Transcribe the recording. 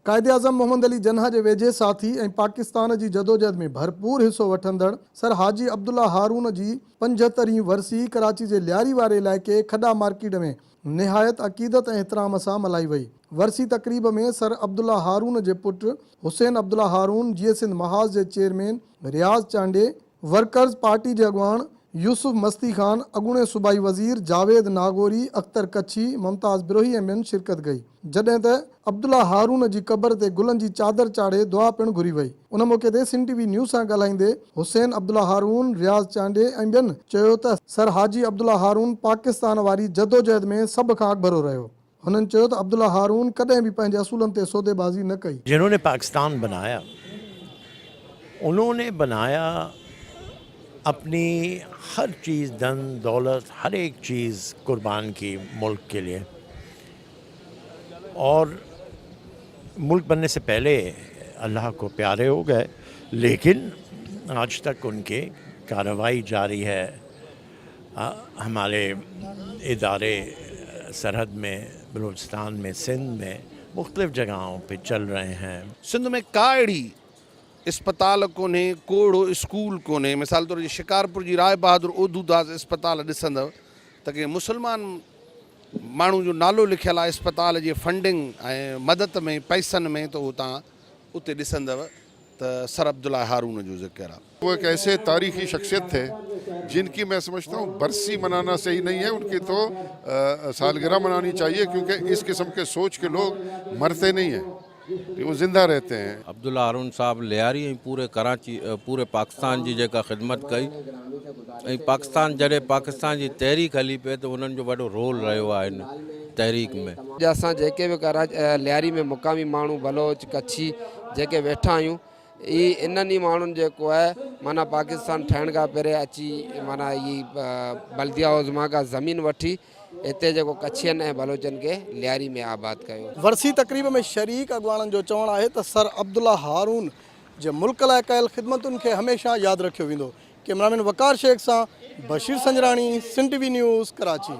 कायदे-आज़म मोहम्मद अली जन्हा जे वेझे साथी ऐं पाकिस्तान जी जदोजहद में भरपूर हिस्सो वठंदड़ सर हाजी अब्दुल्ला हारून जी 75वीं वरसी कराची जे लियारी वारे इलाइक़े खॾा मार्केट में निहायत अक़ीदत ऐं एहतराम सां मल्हाई वई। वरसी तक़रीब में सर अब्दुल्ला हारून जे पुटु हुसैन अब्दुल्ला हारून, जीअं सिंध महाज़ जे चेयरमैन रियाज़ चांडे, वर्कर्स पार्टी जे अॻुवाण यूसुफ मस्ती खान, अॻूणे सूबाई वज़ीर जावेद नागोरी, अख्तर कच्छी, मुमताज़ बिरोही ऐं ॿियनि शिरकत कई। जॾहिं त अब्दुल्ला हारून जी क़बर ते गुलनि जी चादर चाढ़े दुआ पिणु घुरी वई। उन मौक़े ते सिंध टीवी न्यूज़ सां ॻाल्हाईंदे हुसैन अब्दुल्ला हारून, रियाज़ चांडे ऐं ॿियनि चयो त सर हाजी अब्दुल्ला हारून पाकिस्तान वारी जदोजहद में सभ खां अॻिभरो रहियो। हुननि चयो त अब्दुल्ला हारून कॾहिं बि पंहिंजे असूलनि ते सौदेबाज़ी न कई। जिन्होंने पाकिस्तान बनाया, उन्होंने बनाया अपनी हर चीज़, धन दौलत, हर एक चीज़ कुर्बान की मुल्क के लिए। और मुल्क बनने से पहले अल्लाह को प्यारे हो गए, लेकिन आज तक उनकी कार्रवाई जारी है। हमारे इदारे सरहद में, बलूचिस्तान में, सिंध में, मुख्तलिफ़ जगहों पे चल रहे हैं। सिंध में का अहिड़ी अस्पताल कोन्हे, कोड़ो स्कूल कोन्हे। मिसाल तौर ते शिकारपुर जी राय बहादुर ओधूदास अस्पताल ॾिसंदव त के मुसलमान माण्हू जो नालो लिखियल आहे अस्पताल जे फंडिंग ऐं मदद में, पैसनि में, त उहो तव्हां उते ॾिसंदव त सर अब्दुल्ला हारून जो ज़िक्र आहे। वो एक ऐसे तारीखी शख्सियत थे जिनकी मैं समझता हूँ बरसी मनाना सही नहीं है, उनकी तो सालगिरह मनानी चाहिए, क्योंकि इस किस्म के सोच के लोग मरते नहीं हैं, वो जिंदा रहते हैं। अब्दुल्ला हारून साहब लियारी ऐं पूरे कराची, पूरे पाकिस्तान जी जेका ख़िदमत कई, ऐं पाकिस्तान जॾहिं पाकिस्तान जी तहरीक हली पे तो उन्हनि जो वॾो रोल रहियो आहे हिन तहरीक में। असां जेके बि लियारी में मुक़ामी माण्हू बलोच कच्छी जेके वेठा आहियूं, इन्हनि ई माण्हुनि जेको आहे माना पाकिस्तान ठहिण खां पहिरियों अची माना ई बल्दिया उज़्मा खां ज़मीन वठी हिते जेको कच्छियनि ऐं बलोचनि खे लियारी में आबाद कयो। वरसी तक़रीब में शरीक अॻुवाणनि जो चवणु आहे त सर अब्दुल्ला हारून जे मुल्क लाइ कयल ख़िदमतुनि खे हमेशह यादि रखियो वेंदो। कैमरामैन वकार शेख सां बशीर संजराणी, सिंध टीवी न्यूज़, कराची।